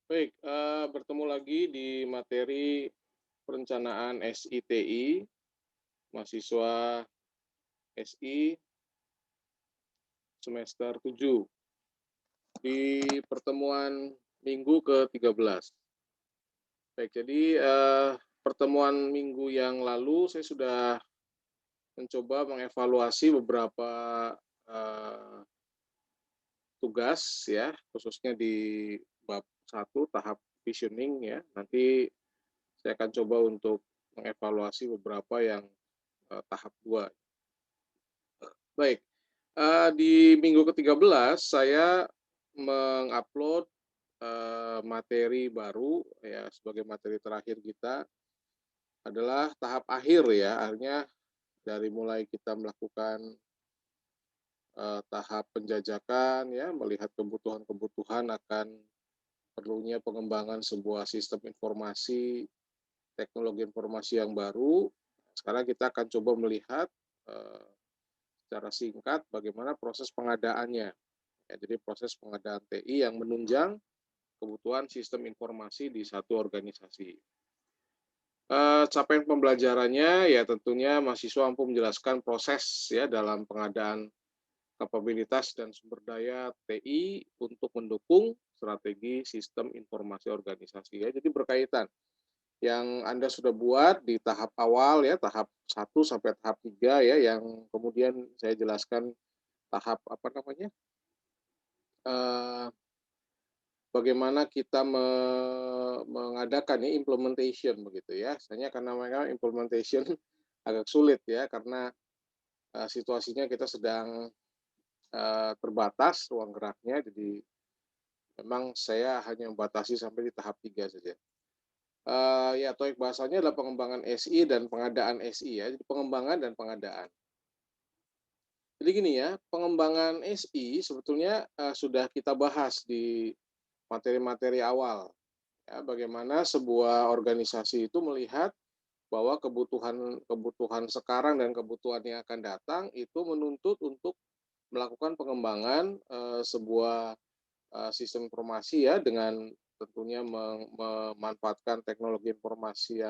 Baik, bertemu lagi di materi perencanaan SITI, mahasiswa SI semester 7 di pertemuan minggu ke-13. Baik, jadi, pertemuan minggu yang lalu saya sudah mencoba mengevaluasi beberapa, eee, tugas ya, khususnya di bab 1 tahap visioning ya. Nanti saya akan coba untuk mengevaluasi beberapa yang, tahap 2. Baik, di minggu ke-13 saya mengupload, materi baru ya, sebagai materi terakhir kita adalah tahap akhir ya, artinya dari mulai kita melakukan, tahap penjajakan ya, melihat kebutuhan-kebutuhan akan perlunya pengembangan sebuah sistem informasi, teknologi informasi yang baru. Sekarang kita akan coba melihat, eee, secara singkat bagaimana proses pengadaannya. Ya, jadi proses pengadaan TI yang menunjang kebutuhan sistem informasi di satu organisasi. Capaian pembelajarannya ya tentunya mahasiswa mampu menjelaskan proses ya dalam pengadaan kapabilitas dan sumber daya TI untuk mendukung strategi sistem informasi organisasi ya. Jadi berkaitan yang Anda sudah buat di tahap awal ya, tahap 1 sampai tahap 3 ya, yang kemudian saya jelaskan tahap apa namanya, eee bagaimana kita mengadakan ya implementation begitu ya. Misalnya karena mereka implementation agak sulit ya karena, situasinya kita sedang, terbatas ruang geraknya, jadi memang saya hanya membatasi sampai di tahap 3 saja. Ya TOEIC bahasanya adalah pengembangan SI dan pengadaan SI ya, jadi pengembangan dan pengadaan. Jadi gini ya, pengembangan SI sebetulnya, sudah kita bahas di materi-materi awal. Ya, bagaimana sebuah organisasi itu melihat bahwa kebutuhan kebutuhan sekarang dan kebutuhan yang akan datang itu menuntut untuk melakukan pengembangan, sebuah, sistem informasi ya dengan tentunya memanfaatkan teknologi informasi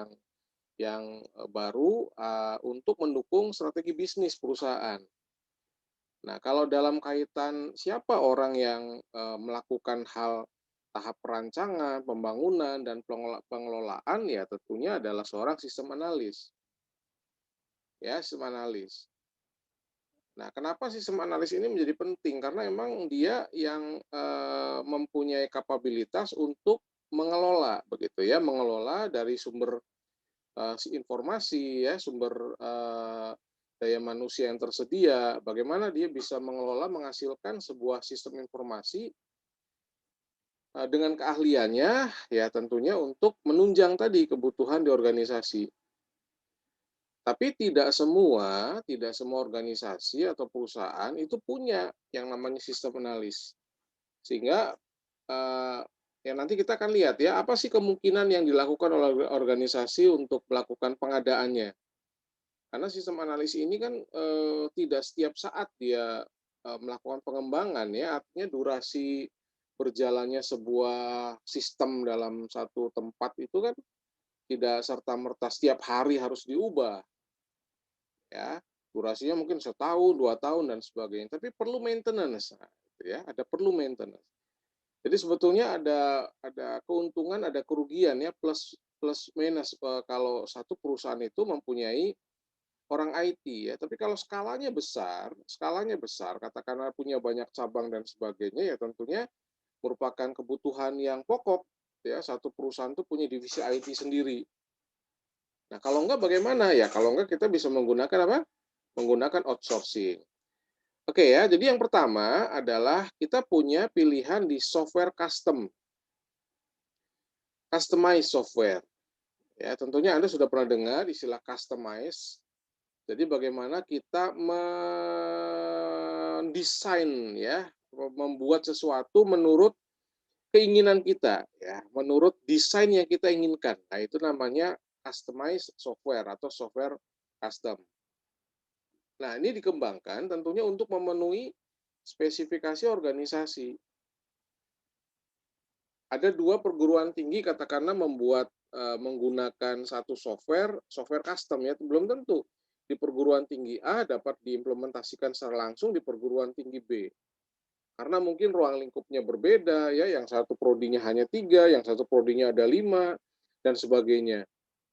yang baru, untuk mendukung strategi bisnis perusahaan. Nah, kalau dalam kaitan siapa orang yang, melakukan hal tahap perancangan, pembangunan, dan pengelolaan, ya tentunya adalah seorang sistem analis, ya, sistem analis. Nah, kenapa sistem analis ini menjadi penting? Karena memang dia yang, mempunyai kapabilitas untuk mengelola, begitu ya, mengelola dari sumber, informasi ya, sumber, daya manusia yang tersedia, bagaimana dia bisa mengelola, menghasilkan sebuah sistem informasi, dengan keahliannya, ya tentunya untuk menunjang tadi kebutuhan di organisasi. Tapi tidak semua organisasi atau perusahaan itu punya yang namanya sistem analis. Sehingga, eee, ya nanti kita akan lihat ya, apa sih kemungkinan yang dilakukan oleh organisasi untuk melakukan pengadaannya. Karena sistem analis ini kan, tidak setiap saat dia, melakukan pengembangan ya, artinya durasi berjalannya sebuah sistem dalam satu tempat itu kan tidak serta-merta setiap hari harus diubah, ya. Durasinya mungkin setahun, 2 tahun, dan sebagainya, tapi perlu maintenance, nah, gitu ya, perlu maintenance. Jadi sebetulnya ada keuntungan, ada kerugian ya, plus plus minus, kalau satu perusahaan itu mempunyai orang IT ya, tapi kalau skalanya besar, katakanlah punya banyak cabang dan sebagainya, ya tentunya merupakan kebutuhan yang pokok ya, satu perusahaan itu punya divisi IT sendiri. Nah, kalau enggak bagaimana? Ya kalau enggak kita bisa menggunakan apa? Menggunakan outsourcing. Oke ya, jadi yang pertama adalah kita punya pilihan di software custom, customize software. Ya, tentunya Anda sudah pernah dengar istilah customize. Jadi bagaimana kita mendesain ya, membuat sesuatu menurut keinginan kita ya, menurut desain yang kita inginkan. Nah, itu namanya customize software atau software custom. Nah, ini dikembangkan tentunya untuk memenuhi spesifikasi organisasi. Ada 2 perguruan tinggi katakanlah membuat, menggunakan satu software custom ya, belum tentu di perguruan tinggi A dapat diimplementasikan secara langsung di perguruan tinggi B. Karena mungkin ruang lingkupnya berbeda ya, yang satu prodinya hanya 3, yang satu prodinya ada 5, dan sebagainya.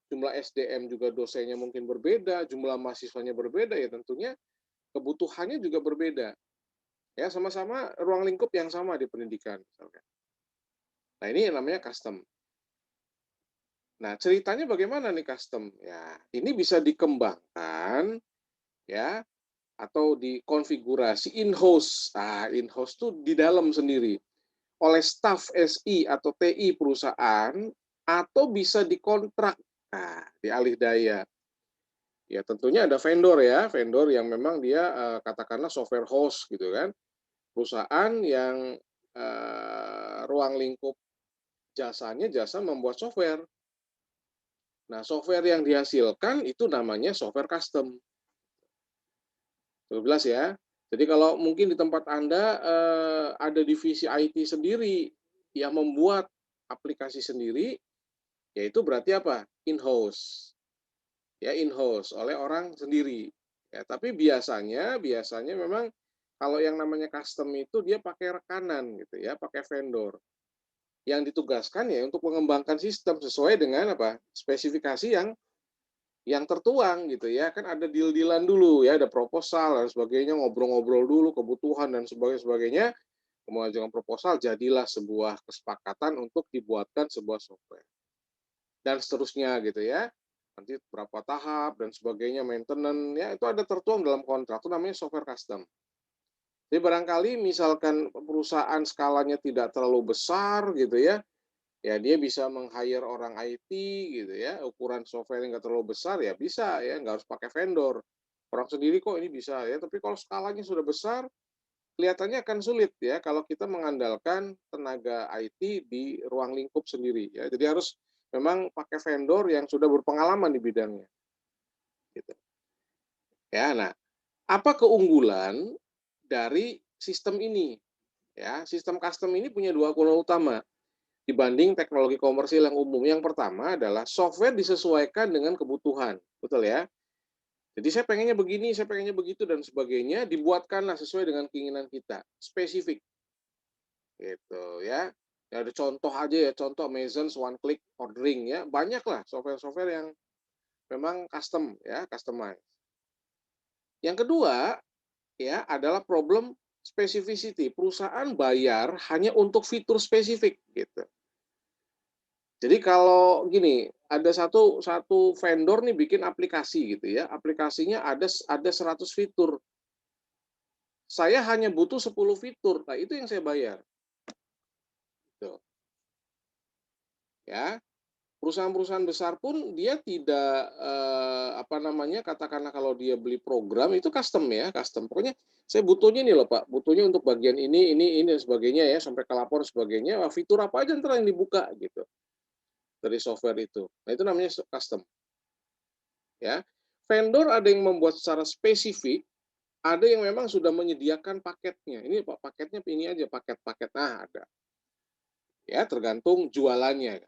Jumlah SDM juga dosennya mungkin berbeda, jumlah mahasiswanya berbeda, ya tentunya kebutuhannya juga berbeda. Ya, sama-sama ruang lingkup yang sama di pendidikan misalkan. Nah, ini yang namanya custom. Nah, ceritanya bagaimana nih custom? Ya, ini bisa dikembangkan ya atau dikonfigurasi in-house. Nah, in-house tuh di dalam sendiri oleh staf SI atau TI perusahaan atau bisa dikontrak. Nah, dialih daya. Ya, tentunya ada vendor ya, vendor yang memang dia katakanlah software house gitu kan. Perusahaan yang ruang lingkup jasanya jasa membuat software. Nah, software yang dihasilkan itu namanya software custom. 12 ya. Jadi kalau mungkin di tempat Anda ada divisi IT sendiri yang membuat aplikasi sendiri, yaitu berarti apa? In-house. Ya, in-house oleh orang sendiri. Ya, tapi biasanya memang kalau yang namanya custom itu dia pakai rekanan gitu ya, pakai vendor. Yang ditugaskan ya untuk mengembangkan sistem sesuai dengan apa? Spesifikasi yang tertuang gitu ya, kan ada deal-dealan dulu ya, ada proposal dan sebagainya, ngobrol-ngobrol dulu kebutuhan dan sebagainya, mengajukan proposal, jadilah sebuah kesepakatan untuk dibuatkan sebuah software dan seterusnya gitu ya. Nanti berapa tahap dan sebagainya, maintenance ya, itu ada tertuang dalam kontrak, itu namanya software custom. Jadi barangkali misalkan perusahaan skalanya tidak terlalu besar gitu ya, ya dia bisa meng-hire orang IT gitu ya, ukuran software yang nggak terlalu besar ya bisa ya, nggak harus pakai vendor. Orang sendiri kok ini bisa ya, tapi kalau skalanya sudah besar, kelihatannya akan sulit ya kalau kita mengandalkan tenaga IT di ruang lingkup sendiri ya. Jadi harus memang pakai vendor yang sudah berpengalaman di bidangnya. Gitu. Ya, nah, apa keunggulan dari sistem ini? Ya, sistem custom ini punya 2 keunggulan utama dibanding teknologi komersil yang umum. Yang pertama adalah software disesuaikan dengan kebutuhan, betul ya? Jadi saya pengennya begini, saya pengennya begitu dan sebagainya, dibuatkanlah sesuai dengan keinginan kita, spesifik, gitu ya. Ya ada contoh aja ya, contoh Amazon one click ordering ya, banyak lah software-software yang memang custom ya, customize. Yang kedua ya adalah problem specificity. Perusahaan bayar hanya untuk fitur spesifik gitu. Jadi kalau gini, ada satu vendor nih bikin aplikasi gitu ya, aplikasinya ada 100 fitur. Saya hanya butuh 10 fitur. Nah, itu yang saya bayar. Gitu. Ya. Perusahaan-perusahaan besar pun dia tidak apa namanya, katakanlah kalau dia beli program itu custom ya, custom. Pokoknya saya butuhnya nih loh Pak, butuhnya untuk bagian ini dan sebagainya ya, sampai ke lapor sebagainya, wah, fitur apa aja ntar yang dibuka gitu dari software itu. Nah, itu namanya custom. Ya. Vendor ada yang membuat secara spesifik, ada yang memang sudah menyediakan paketnya. Ini Pak paketnya ini aja, paket-paket. Nah, ada. Ya, tergantung jualannya.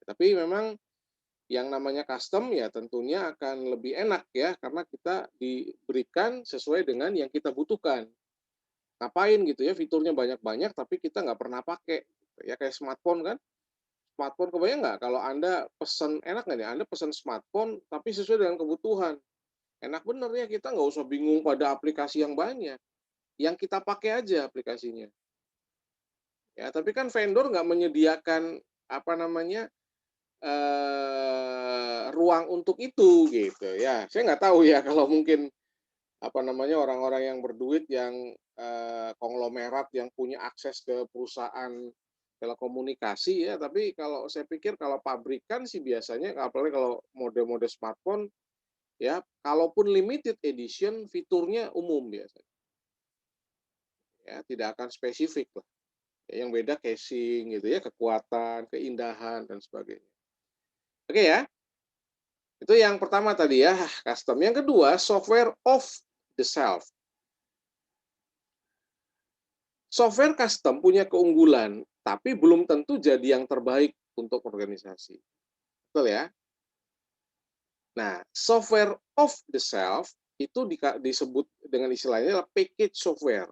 Tapi memang yang namanya custom ya tentunya akan lebih enak ya, karena kita diberikan sesuai dengan yang kita butuhkan. Ngapain gitu ya, fiturnya banyak-banyak tapi kita nggak pernah pakai. Ya kayak smartphone kan, smartphone kebayang nggak kalau Anda pesan, enak nggak nih, Anda pesan smartphone tapi sesuai dengan kebutuhan. Enak bener ya, kita nggak usah bingung pada aplikasi yang banyak. Yang kita pakai aja aplikasinya. Ya, tapi kan vendor nggak menyediakan apa namanya, ruang untuk itu gitu ya. Saya nggak tahu ya kalau mungkin apa namanya, orang-orang yang berduit yang konglomerat yang punya akses ke perusahaan telekomunikasi ya, tapi kalau saya pikir kalau pabrikan sih biasanya apalagi kalau mode-mode smartphone ya, kalaupun limited edition fiturnya umum biasanya. Ya, tidak akan spesifik lah. Ya, yang beda casing gitu ya, kekuatan, keindahan dan sebagainya. Oke ya. Itu yang pertama tadi ya, custom. Yang kedua, software off the shelf. Software custom punya keunggulan. tapi belum tentu jadi yang terbaik untuk organisasi. Betul ya? Nah, software off the shelf itu disebut dengan istilahnya adalah package software.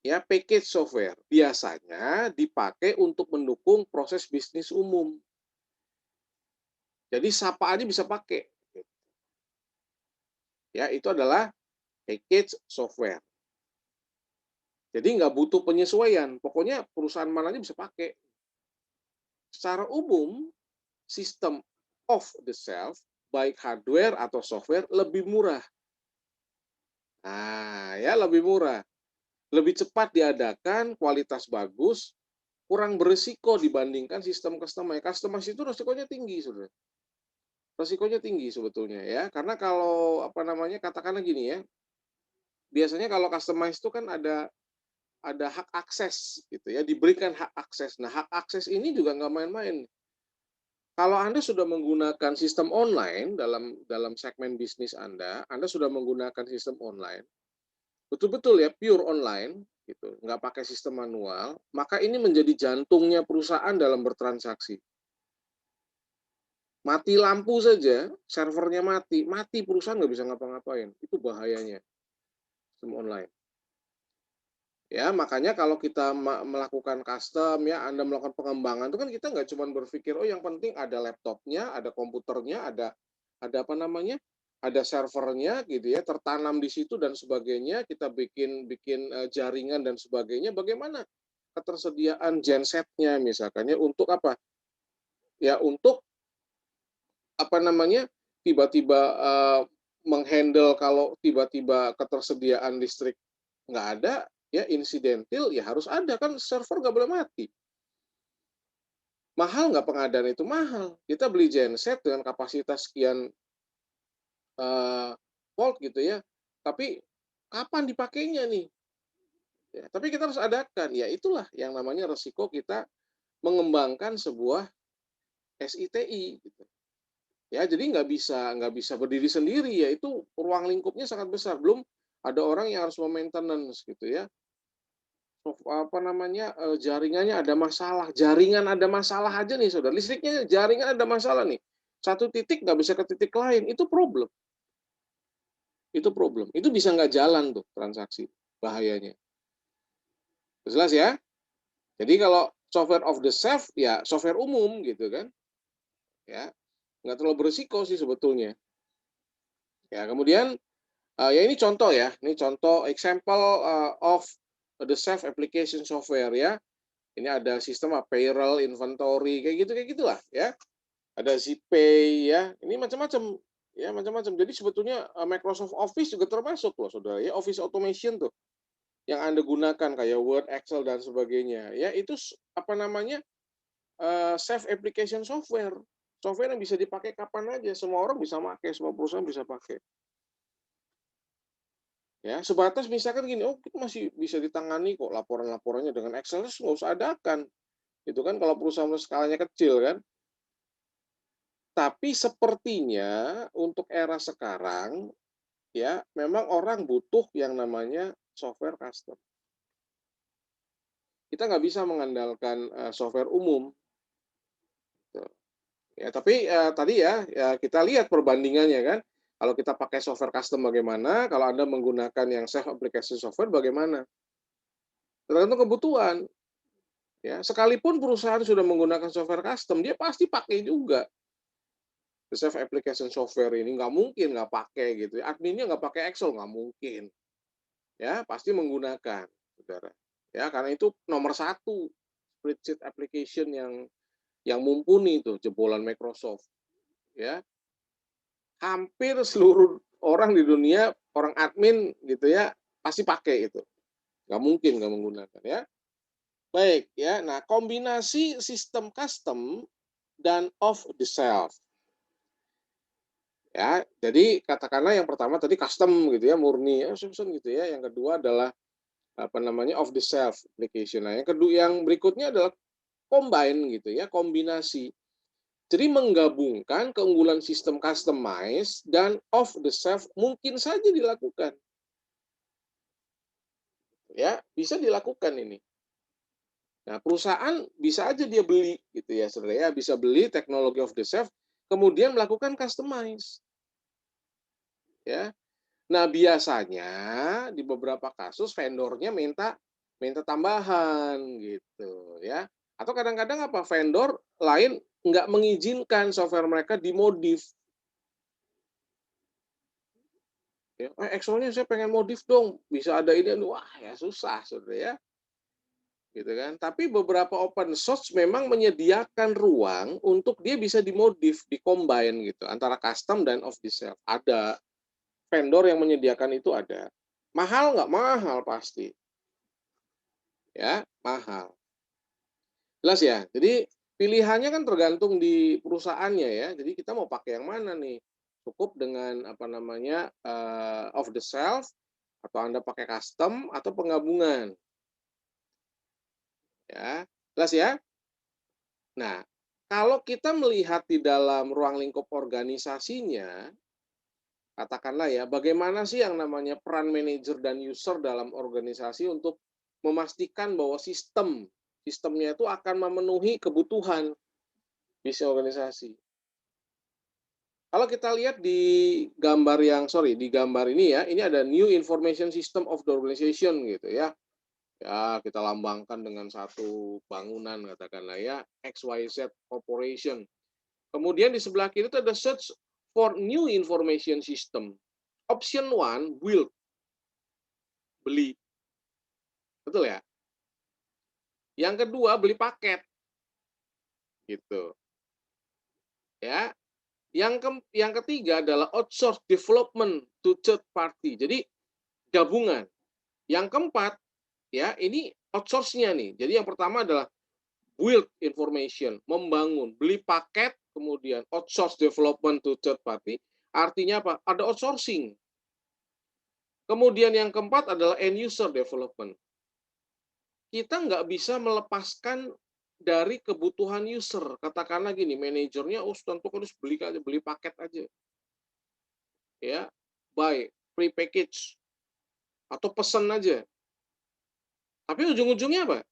Ya, package software biasanya dipakai untuk mendukung proses bisnis umum. Jadi siapa aja bisa pakai. Ya, itu adalah package software. Jadi nggak butuh penyesuaian. Pokoknya perusahaan mana aja bisa pakai. Secara umum, sistem off the shelf, baik hardware atau software, lebih murah. Nah, ya lebih murah. Lebih cepat diadakan, kualitas bagus, kurang berisiko dibandingkan sistem customize. Customize itu risikonya tinggi, Saudara. Risikonya tinggi sebetulnya ya. Karena kalau apa namanya, katakanlah gini ya, biasanya kalau customize itu kan ada hak akses gitu ya, diberikan hak akses. Nah, hak akses ini juga nggak main-main. Kalau Anda sudah menggunakan sistem online dalam segmen bisnis Anda sudah menggunakan sistem online, betul-betul ya pure online gitu, nggak pakai sistem manual, maka ini menjadi jantungnya perusahaan dalam bertransaksi. Mati lampu saja, servernya mati perusahaan nggak bisa ngapa-ngapain. Itu bahayanya sistem online. Ya, makanya kalau kita melakukan custom ya, Anda melakukan pengembangan itu kan kita nggak cuma berpikir, oh yang penting ada laptopnya, ada komputernya, ada apa namanya, ada servernya gitu ya, tertanam di situ dan sebagainya, kita bikin bikin jaringan dan sebagainya. Bagaimana ketersediaan gensetnya misalkan ya untuk apa? Ya untuk apa namanya, tiba-tiba menghandle kalau tiba-tiba ketersediaan listrik nggak ada, ya insidentil ya harus ada kan server nggak boleh mati. Mahal nggak pengadaan itu? Mahal. Kita beli genset dengan kapasitas sekian volt gitu ya, tapi kapan dipakainya nih? Ya, tapi kita harus adakan. Ya itulah yang namanya resiko kita mengembangkan sebuah SITI. Gitu. Ya jadi nggak bisa berdiri sendiri ya itu ruang lingkupnya sangat besar. Belum ada orang yang harus maintenance gitu ya. Apa namanya, jaringannya ada masalah aja nih Saudara, listriknya jaringan ada masalah nih, satu titik nggak bisa ke titik lain, itu bisa nggak jalan tuh transaksi, bahayanya. Jelas ya? Jadi kalau software off the shelf, ya software umum gitu kan, ya nggak terlalu berisiko sih sebetulnya. Ya kemudian, ya ini contoh ya, ini contoh example, of the shelf application software ya. Ini ada sistem payroll, inventory, kayak gitulah ya. Ada ZPay ya. Ini macam-macam ya, macam-macam. Jadi sebetulnya Microsoft Office juga termasuk loh, Saudara ya. Office automation tuh yang Anda gunakan kayak Word, Excel dan sebagainya. Ya, itu apa namanya? Self application software. Software yang bisa dipakai kapan aja, semua orang bisa pakai, semua perusahaan bisa pakai. Ya, sebatas misalkan gini, oh itu masih bisa ditangani kok laporan-laporannya dengan Excel, terus nggak usah adakan. Itu kan kalau perusahaan skalanya kecil kan. Tapi sepertinya untuk era sekarang, ya memang orang butuh yang namanya software custom. Kita nggak bisa mengandalkan software umum. Ya, tapi tadi ya kita lihat perbandingannya kan. Kalau kita pakai software custom bagaimana, kalau Anda menggunakan yang self application software bagaimana? Tergantung kebutuhan. Ya, sekalipun perusahaan sudah menggunakan software custom, dia pasti pakai juga self application software ini. Nggak mungkin nggak pakai gitu. Adminnya nggak pakai Excel, nggak mungkin. Ya pasti menggunakan, saudara. Ya karena itu nomor satu spreadsheet application yang mumpuni itu jebolan Microsoft. Ya hampir seluruh orang di dunia orang admin gitu ya pasti pakai itu. Nggak mungkin nggak menggunakan ya. Baik ya. Nah kombinasi sistem custom dan off the shelf. Ya, jadi katakanlah yang pertama tadi custom gitu ya, murni ya, gitu ya. Yang kedua adalah apa namanya off the shelf application. Nah, yang kedua yang berikutnya adalah combine gitu ya, kombinasi. Jadi menggabungkan keunggulan sistem customize dan off the shelf mungkin saja dilakukan. Ya, bisa dilakukan ini. Nah, perusahaan bisa aja dia beli gitu ya, Saudara ya, bisa beli teknologi off the shelf, kemudian melakukan customize, ya. Nah, biasanya di beberapa kasus vendornya minta minta tambahan gitu ya. Atau kadang-kadang apa, vendor lain nggak mengizinkan software mereka dimodif ya, Excel-nya saya pengen modif dong, bisa ada ini, wah ya susah Saudara ya, gitu kan. Tapi beberapa open source memang menyediakan ruang untuk dia bisa dimodif, di-combine gitu, antara custom dan off the shelf. Ada vendor yang menyediakan itu ada. Mahal nggak? Mahal pasti, ya, mahal. Jelas ya? Jadi pilihannya kan tergantung di perusahaannya ya. Jadi kita mau pakai yang mana nih? Cukup dengan apa namanya, off the shelf, atau Anda pakai custom, atau penggabungan, ya. Jelas ya? Nah, kalau kita melihat di dalam ruang lingkup organisasinya, katakanlah ya, bagaimana sih yang namanya peran manajer dan user dalam organisasi untuk memastikan bahwa sistemnya itu akan memenuhi kebutuhan visi organisasi. Kalau kita lihat di gambar ini ya, ini ada new information system of the organization gitu ya. Ya, kita lambangkan dengan satu bangunan katakanlah ya, XYZ Corporation. Kemudian di sebelah kiri itu ada search for new information system. Option one, build, beli. Betul ya? Yang kedua, beli paket gitu. Ya. Yang ketiga adalah outsource development to third party. Jadi gabungan. Yang keempat, ya, ini outsource-nya nih. Jadi yang pertama adalah build information, membangun, beli paket, kemudian outsource development to third party. Artinya apa? Ada outsourcing. Kemudian yang keempat adalah end user development. Kita nggak bisa melepaskan dari kebutuhan user. Katakanlah gini, manajernya, tentu harus beli aja, beli paket aja, ya, buy free package atau pesan aja. Tapi ujung-ujungnya apa?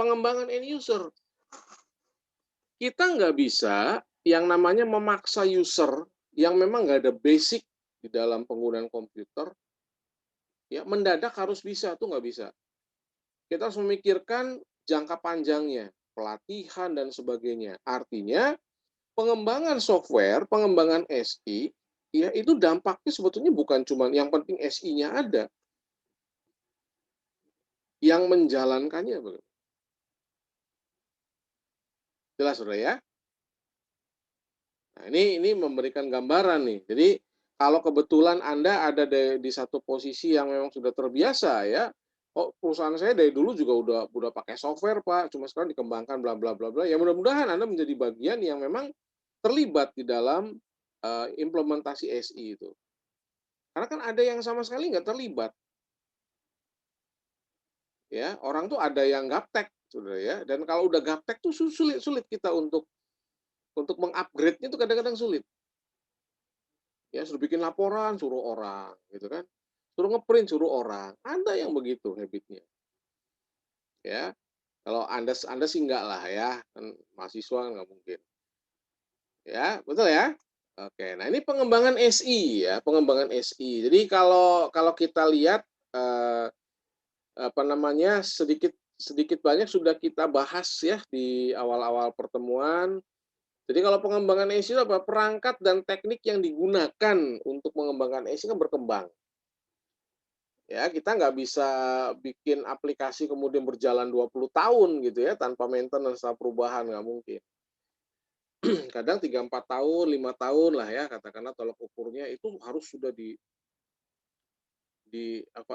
Pengembangan end user. Kita nggak bisa yang namanya memaksa user yang memang nggak ada basic di dalam penggunaan komputer, ya mendadak harus bisa, tuh nggak bisa. Kita harus memikirkan jangka panjangnya, pelatihan dan sebagainya. Artinya pengembangan software, pengembangan SI, ya itu dampaknya sebetulnya bukan cuma yang penting SI-nya ada, yang menjalankannya. Jelas sudah ya? Nah, ini memberikan gambaran nih. Jadi kalau kebetulan Anda ada di satu posisi yang memang sudah terbiasa ya, oh perusahaan saya dari dulu juga udah pakai software Pak, cuma sekarang dikembangkan bla bla bla bla. Ya mudah-mudahan Anda menjadi bagian yang memang terlibat di dalam implementasi SI itu. Karena kan ada yang sama sekali nggak terlibat, ya. Orang tuh ada yang gaptek, sudah ya. Dan kalau udah gaptek tuh sulit kita untuk mengupgrade-nya tuh kadang-kadang sulit. Ya, suruh bikin laporan, suruh orang, gitu kan. Suruh ngeprint, suruh orang. Ada yang begitu habitnya, ya. Kalau Anda sih enggak lah ya, kan mahasiswa nggak mungkin. Ya, betul ya? Oke, nah ini pengembangan SI ya, pengembangan SI. Jadi kalau kalau kita lihat eh, apa namanya, sedikit sedikit banyak sudah kita bahas ya di awal-awal pertemuan. Jadi kalau pengembangan SI itu apa? Perangkat dan teknik yang digunakan untuk mengembangkan SI kan berkembang. Ya, kita nggak bisa bikin aplikasi kemudian berjalan 20 tahun gitu ya, tanpa maintenance atau perubahan, nggak mungkin. Kadang 3-4 tahun, 5 tahun lah ya, katakanlah tolok ukurnya itu harus sudah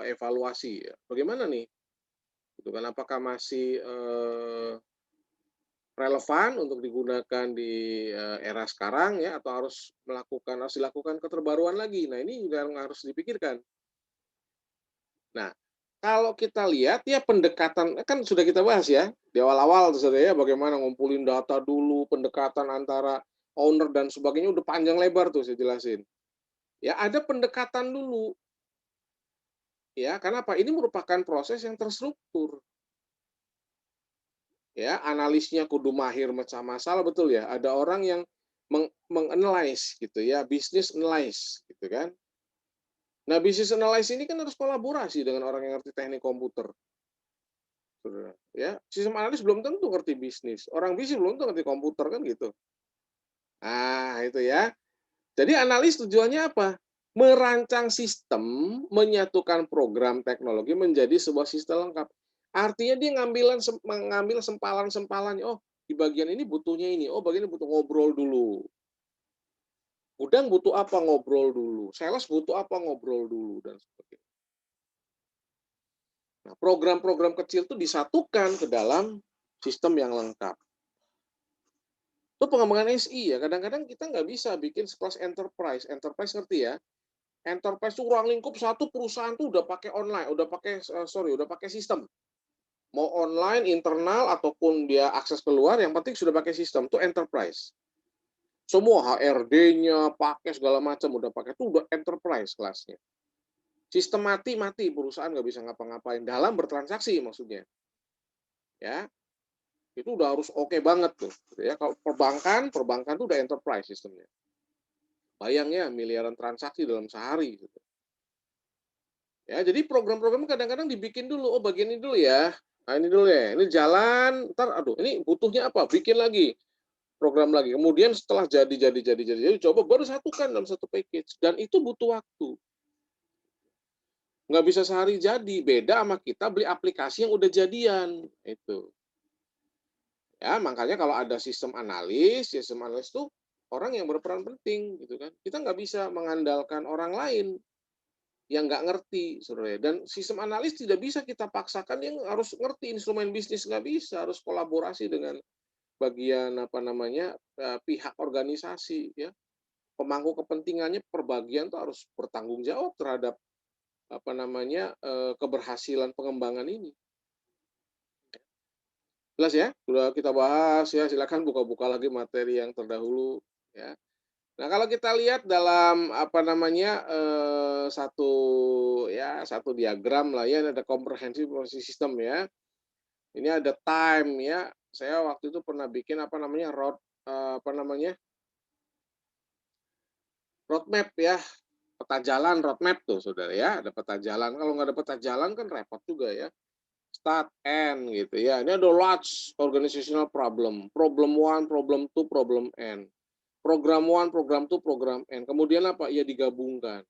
evaluasi ya. Bagaimana nih? Gitu kan, apakah masih relevan untuk digunakan di era sekarang ya, atau harus dilakukan keterbaruan lagi. Nah, ini juga yang harus dipikirkan. Nah, kalau kita lihat ya pendekatan kan sudah kita bahas ya di awal-awal tuh Saudara ya, bagaimana ngumpulin data dulu, pendekatan antara owner dan sebagainya udah panjang lebar tuh saya jelasin. Ya ada pendekatan dulu ya, karena apa? Ini merupakan proses yang terstruktur. Ya, analisnya kudu mahir mecah masalah, betul ya. Ada orang yang menganalyze gitu ya, bisnis analyze gitu kan. Nah, bisnis analyze ini kan harus kolaborasi dengan orang yang ngerti teknik komputer. Saudara, ya. Sistem analis belum tentu ngerti bisnis. Orang bisnis belum tentu ngerti komputer kan gitu. Nah, itu ya. Jadi analis tujuannya apa? Merancang sistem, menyatukan program teknologi menjadi sebuah sistem lengkap. Artinya dia mengambil sempalan-sempalannya. Oh, di bagian ini butuhnya ini. Oh, bagian ini butuh ngobrol dulu. Gudang butuh apa ngobrol dulu. Sales butuh apa ngobrol dulu dan sebagainya. Nah, program-program kecil itu disatukan ke dalam sistem yang lengkap. Itu pengembangan SI ya. Kadang-kadang kita nggak bisa bikin sekelas enterprise. Enterprise ngerti ya? Enterprise itu ruang lingkup satu perusahaan tuh udah pakai online, udah pakai sistem. Mau online, internal ataupun dia akses keluar, yang penting sudah pakai sistem. Itu enterprise. Semua HRD-nya pakai segala macam udah pakai, itu udah enterprise kelasnya. Sistem mati perusahaan nggak bisa ngapa-ngapain dalam bertransaksi maksudnya. Ya, itu udah harus oke banget tuh. Ya, kalau perbankan tuh udah enterprise sistemnya. Bayangnya miliaran transaksi dalam sehari. Gitu. Ya, jadi program-program kadang-kadang dibikin dulu. Oh, bagian ini dulu ya. Nah, ini dulu ya. Ini jalan, ntar aduh, ini butuhnya apa? Bikin lagi, program lagi. Kemudian setelah jadi, coba baru satukan dalam satu package. Dan itu butuh waktu. Nggak bisa sehari jadi. Beda sama kita beli aplikasi yang udah jadian. Itu. Ya, makanya kalau ada sistem analis itu orang yang berperan penting gitu kan. Kita nggak bisa mengandalkan orang lain yang nggak ngerti, saudara. Dan sistem analis tidak bisa kita paksakan yang harus ngerti instrumen bisnis, nggak bisa, harus kolaborasi dengan bagian pihak organisasi ya. Pemangku kepentingannya per bagian tuh harus bertanggung jawab terhadap keberhasilan pengembangan ini. Jelas ya? Sudah kita bahas ya, silakan buka-buka lagi materi yang terdahulu ya. Nah, kalau kita lihat dalam satu diagram lah ya, ada comprehensive policy system ya. Ini ada time ya. Saya waktu itu pernah bikin roadmap ya, peta jalan roadmap tuh saudara ya, ada peta jalan. Kalau nggak ada peta jalan kan repot juga ya. Start end gitu ya. Ini ada large organizational problem. Problem one, problem two, problem end. Program one, program two, program end. Kemudian apa? Ya digabungkan.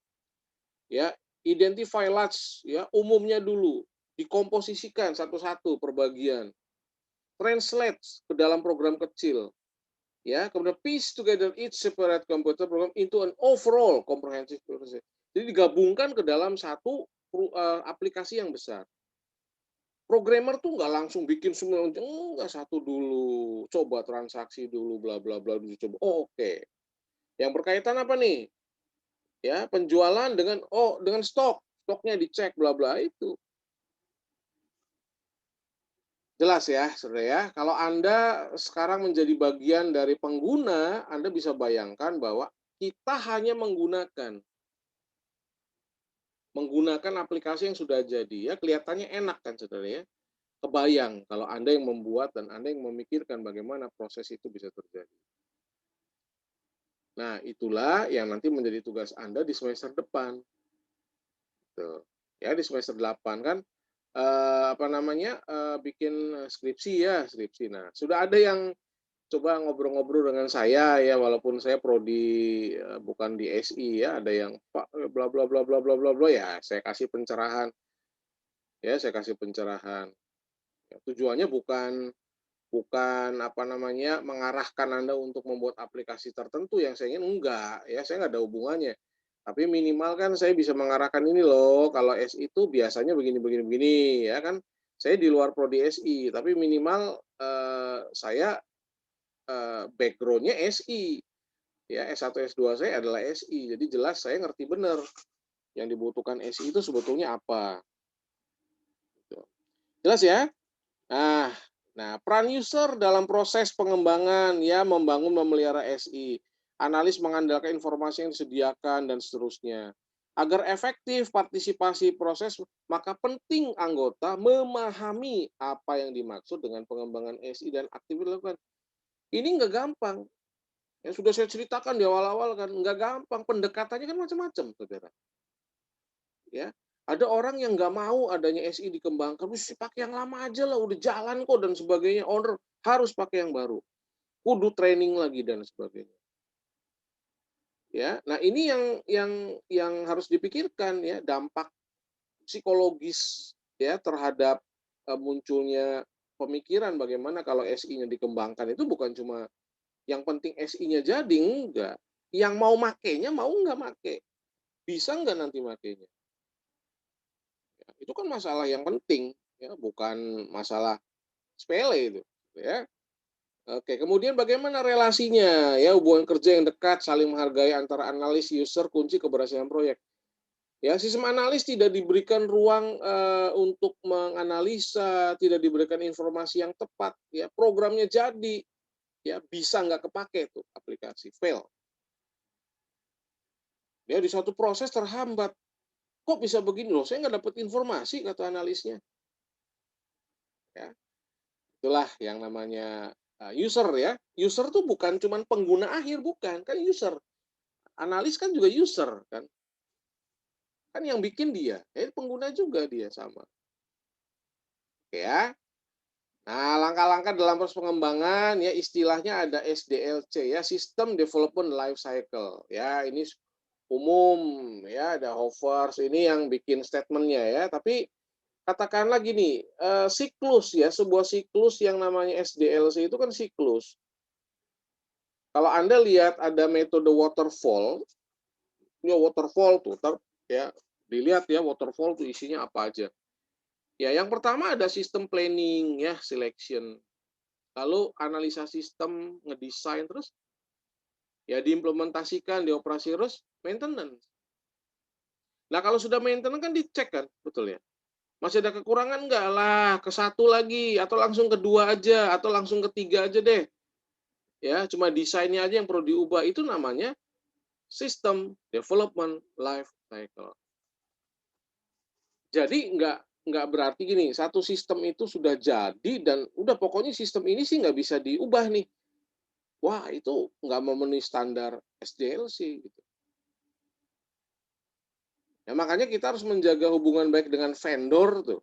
Ya, identify large ya, umumnya dulu. Dikomposisikan satu-satu per bagian. Translate ke dalam program kecil. Ya, kemudian piece together each separate computer program into an overall comprehensive process. Jadi digabungkan ke dalam satu aplikasi yang besar. Programmer tuh nggak langsung bikin semua, enggak, satu dulu, coba transaksi dulu, bla bla bla dulu coba. Oh, oke. Yang berkaitan apa nih? Ya, penjualan dengan stoknya dicek bla bla itu. Jelas ya, saudara ya. Kalau Anda sekarang menjadi bagian dari pengguna, Anda bisa bayangkan bahwa kita hanya menggunakan aplikasi yang sudah jadi ya, kelihatannya enak kan saudara ya. Kebayang kalau Anda yang membuat dan Anda yang memikirkan bagaimana proses itu bisa terjadi. Nah, itulah yang nanti menjadi tugas Anda di semester depan. Tuh. Ya, di semester 8 kan bikin skripsi. Nah, sudah ada yang coba ngobrol-ngobrol dengan saya ya, walaupun saya prodi bukan di SI ya, ada yang Pak bla bla bla bla bla bla bla ya, saya kasih pencerahan. Ya, saya kasih pencerahan. Ya, tujuannya bukan mengarahkan Anda untuk membuat aplikasi tertentu yang saya ingin, enggak ya, saya nggak ada hubungannya. Tapi minimal kan saya bisa mengarahkan ini loh, kalau SI itu biasanya begini begini begini ya kan. Saya di luar prodi SI, tapi minimal saya background-nya SI. Ya, S1 S2 saya adalah SI. Jadi jelas saya ngerti benar yang dibutuhkan SI itu sebetulnya apa. Gitu. Jelas ya? Nah, peran user dalam proses pengembangan ya, membangun memelihara SI, analis mengandalkan informasi yang disediakan dan seterusnya. Agar efektif partisipasi proses, maka penting anggota memahami apa yang dimaksud dengan pengembangan SI dan aktivitas dilakukan. Ini nggak gampang. Yang sudah saya ceritakan di awal-awal kan, nggak gampang. Pendekatannya kan macam-macam, saudara. Ya, ada orang yang nggak mau adanya SI dikembangkan, "Wis pakai yang lama aja lah, udah jalan kok," dan sebagainya. Owner harus pakai yang baru. Kudu training lagi dan sebagainya. Ya, nah ini yang harus dipikirkan ya, dampak psikologis ya terhadap munculnya pemikiran bagaimana kalau SI-nya dikembangkan itu bukan cuma yang penting SI-nya jadi, enggak. Yang mau makainya mau nggak make, bisa nggak nanti makainya. Ya, itu kan masalah yang penting ya, bukan masalah sepele itu ya. Oke, kemudian bagaimana relasinya ya, hubungan kerja yang dekat, saling menghargai antara analis, user, kunci keberhasilan proyek. Ya, sistem analis tidak diberikan ruang untuk menganalisa, tidak diberikan informasi yang tepat, ya programnya jadi, ya bisa nggak kepake tuh aplikasi, fail. Ya di satu proses terhambat, kok bisa begini loh, saya nggak dapat informasi kata analisnya. Ya, itulah yang namanya user ya. User tuh bukan cuman pengguna akhir, bukan, kan user. Analis kan juga user kan. Kan yang bikin dia, pengguna juga dia sama. Oke ya. Nah, langkah-langkah dalam proses pengembangan ya istilahnya ada SDLC ya, System Development Life Cycle. Ya, ini umum ya, ada Hovers ini yang bikin statementnya ya. Tapi katakanlah gini, siklus ya, sebuah siklus yang namanya SDLC itu kan siklus. Kalau Anda lihat ada metode waterfall, ya waterfall tuh, ya dilihat ya waterfall tuh isinya apa aja. Ya, yang pertama ada sistem planning ya, selection. Lalu analisa sistem, ngedesain, terus ya diimplementasikan, dioperasi, terus maintenance. Nah, kalau sudah maintenance kan dicek kan, betul ya? Masih ada kekurangan enggak lah, ke satu lagi, atau langsung kedua aja, atau langsung ketiga aja deh. Ya, cuma desainnya aja yang perlu diubah. Itu namanya sistem development life cycle. Jadi nggak berarti gini, satu sistem itu sudah jadi dan udah pokoknya sistem ini sih nggak bisa diubah nih. Wah, itu nggak memenuhi standar SDLC gitu. Ya, makanya kita harus menjaga hubungan baik dengan vendor tuh.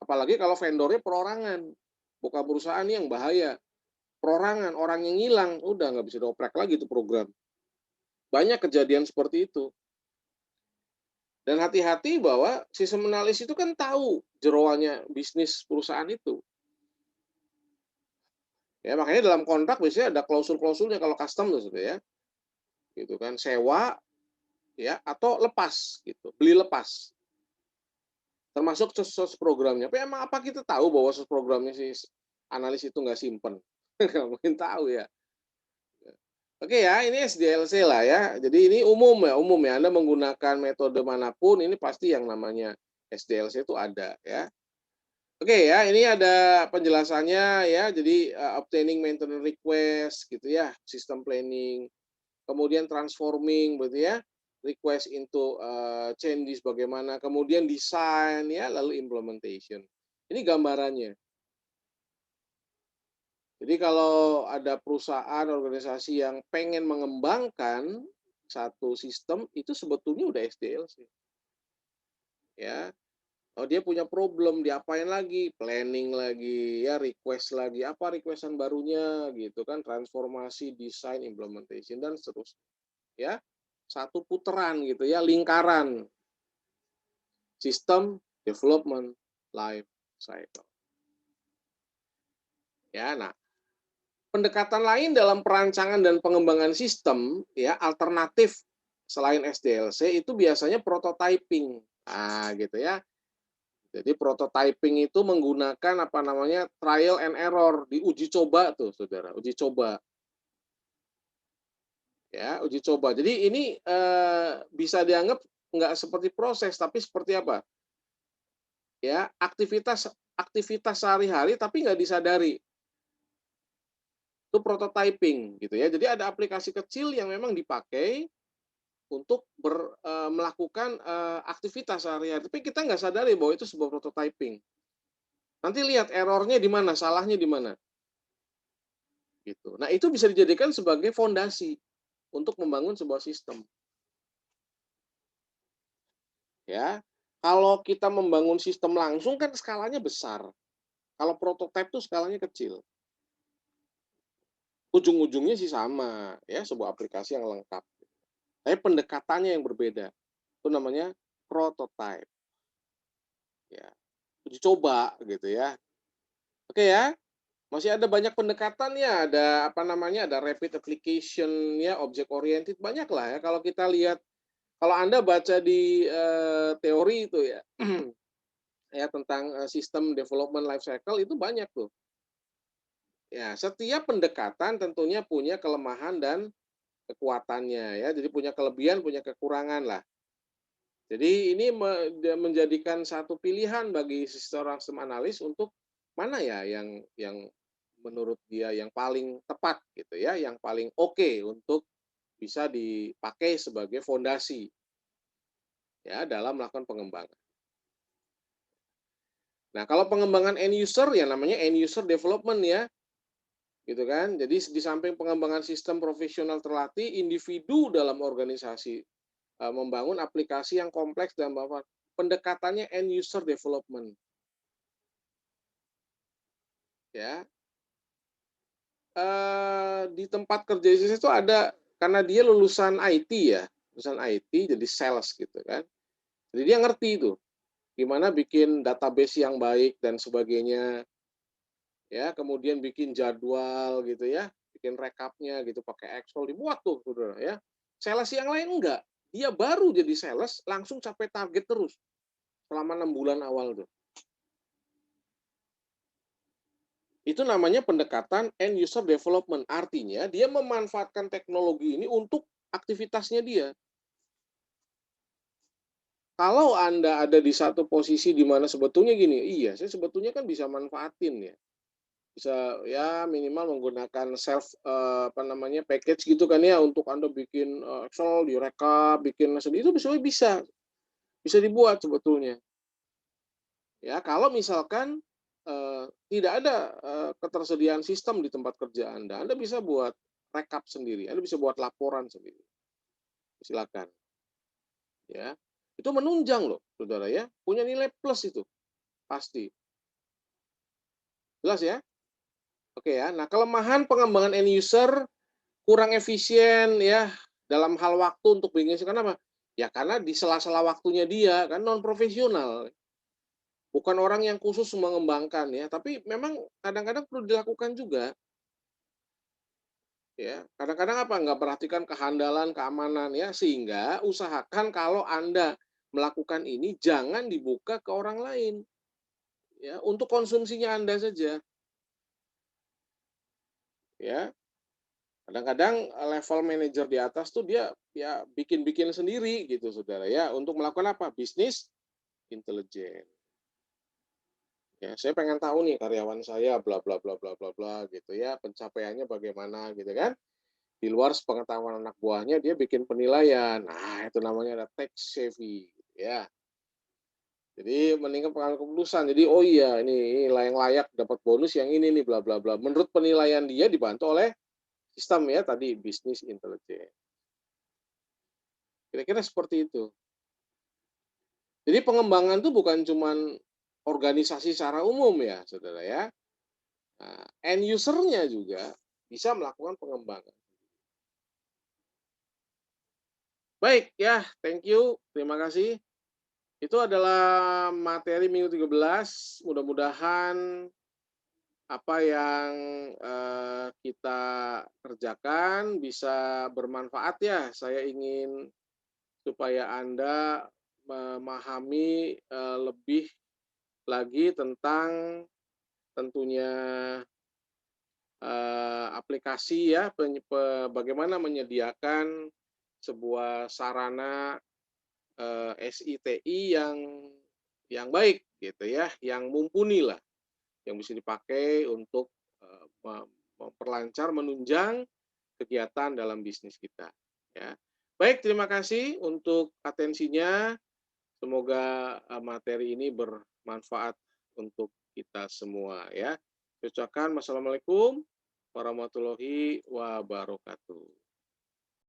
Apalagi kalau vendornya perorangan. Bukan perusahaan yang bahaya. Perorangan, orang yang hilang, udah nggak bisa dioprek lagi tuh program. Banyak kejadian seperti itu. Dan hati-hati bahwa sistem analis itu kan tahu jeroannya bisnis perusahaan itu. Ya, makanya dalam kontrak biasanya ada klausul-klausulnya kalau custom tuh ya. Gitu kan, sewa ya atau lepas gitu, beli lepas. Termasuk sos programnya. Tapi emang apa kita tahu bahwa sos programnya si analis itu nggak simpen? Nggak mungkin tahu ya. Oke ya, ini SDLC lah ya. Jadi ini umum ya. Anda menggunakan metode manapun, ini pasti yang namanya SDLC itu ada ya. Oke ya, ini ada penjelasannya ya. Jadi obtaining maintenance request gitu ya, sistem planning, kemudian transforming gitu ya, request into changes bagaimana, kemudian design ya, lalu implementation. Ini gambarannya. Jadi kalau ada perusahaan, organisasi yang pengen mengembangkan satu sistem, itu sebetulnya udah SDLC. Ya, oh dia punya problem, diapain lagi? Planning lagi, ya request lagi, apa requestan barunya gitu kan, transformasi, design, implementation dan seterusnya. Ya, satu putaran gitu ya, lingkaran sistem development life cycle. Ya, nah pendekatan lain dalam perancangan dan pengembangan sistem ya alternatif selain SDLC itu biasanya prototyping. Ah, gitu ya. Jadi prototyping itu menggunakan apa namanya trial and error, diuji coba tuh, saudara, uji coba. Ya, uji coba. Jadi ini bisa dianggap nggak seperti proses, tapi seperti apa? Ya, aktivitas aktivitas sehari-hari tapi nggak disadari. Itu prototyping gitu ya. Jadi ada aplikasi kecil yang memang dipakai untuk melakukan aktivitas sehari-hari, tapi kita nggak sadari bahwa itu sebuah prototyping. Nanti lihat errornya di mana, salahnya di mana, gitu. Nah, itu bisa dijadikan sebagai fondasi untuk membangun sebuah sistem, ya. Kalau kita membangun sistem langsung kan skalanya besar, kalau prototipe itu skalanya kecil. Ujung-ujungnya sih sama, ya, sebuah aplikasi yang lengkap, tapi pendekatannya yang berbeda. Itu namanya prototype, ya, uji coba gitu ya. Oke ya, masih ada banyak pendekatan ya, ada apa namanya, ada rapid application ya, object oriented, banyak lah ya kalau kita lihat, kalau Anda baca di, teori itu ya, ya tentang, sistem development life cycle itu banyak tuh. Ya, setiap pendekatan tentunya punya kelemahan dan kekuatannya ya, jadi punya kelebihan, punya kekurangan lah. Jadi ini menjadikan satu pilihan bagi seorang sistem analis untuk mana ya yang menurut dia yang paling tepat gitu ya, yang paling oke untuk bisa dipakai sebagai fondasi ya dalam melakukan pengembangan. Nah, kalau pengembangan end user ya namanya end user development ya, gitu kan. Jadi di samping pengembangan sistem profesional terlatih, individu dalam organisasi membangun aplikasi yang kompleks dan pendekatannya end user development ya. Di tempat kerja itu ada, karena dia lulusan IT ya, lulusan IT jadi sales gitu kan. Jadi dia ngerti itu, gimana bikin database yang baik dan sebagainya, ya, kemudian bikin jadwal gitu ya, bikin rekapnya gitu pakai Excel dibuat tuh Saudara ya. Sales yang lain enggak, dia baru jadi sales langsung capai target terus selama 6 bulan awal tuh. Itu namanya pendekatan end user development, artinya dia memanfaatkan teknologi ini untuk aktivitasnya dia. Kalau Anda ada di satu posisi di mana sebetulnya gini, iya saya sebetulnya kan bisa manfaatin ya, bisa ya minimal menggunakan apa namanya, package gitu kan ya untuk Anda bikin, Excel, direkap, bikin sendiri itu sebenarnya bisa dibuat sebetulnya. Ya kalau misalkan, tidak ada, ketersediaan sistem di tempat kerja Anda bisa buat rekap sendiri, Anda bisa buat laporan sendiri, silakan, ya. Itu menunjang loh Saudara ya, punya nilai plus itu, pasti. Jelas ya? Oke ya. Nah, kelemahan pengembangan end user kurang efisien ya dalam hal waktu untuk bikin kenapa? Ya karena di sela-sela waktunya dia kan non profesional. Bukan orang yang khusus mengembangkan ya, tapi memang kadang-kadang perlu dilakukan juga ya. Kadang-kadang apa? Nggak perhatikan kehandalan, keamanan ya, sehingga usahakan kalau Anda melakukan ini jangan dibuka ke orang lain ya, untuk konsumsinya Anda saja ya. Kadang-kadang level manajer di atas tuh dia ya bikin-bikin sendiri gitu Saudara ya, untuk melakukan apa? Bisnis intelijen. Ya, saya pengen tahu nih karyawan saya bla bla bla bla bla bla gitu ya, pencapaiannya bagaimana gitu kan. Di luar sepengetahuan anak buahnya dia bikin penilaian. Nah, itu namanya ada tech savvy gitu ya. Jadi mendingan pengambil keputusan. Jadi oh iya ini yang layak dapat bonus yang ini nih bla bla bla. Menurut penilaian dia dibantu oleh sistem ya tadi bisnis intelijen. Kira-kira seperti itu. Jadi pengembangan itu bukan cuman organisasi secara umum ya, Saudara ya. Nah, end user-nya juga bisa melakukan pengembangan. Baik ya, thank you, terima kasih. Itu adalah materi minggu 13. Mudah-mudahan apa yang kita kerjakan bisa bermanfaat ya. Saya ingin supaya Anda memahami lebih lagi tentang tentunya aplikasi ya, bagaimana menyediakan sebuah sarana SITI yang baik gitu ya, yang mumpuni lah, yang bisa dipakai untuk memperlancar, menunjang kegiatan dalam bisnis kita. Ya, Baik, terima kasih untuk atensinya. Semoga materi ini bermanfaat untuk kita semua ya. Saya ucapkan wassalamualaikum warahmatullahi wabarakatuh.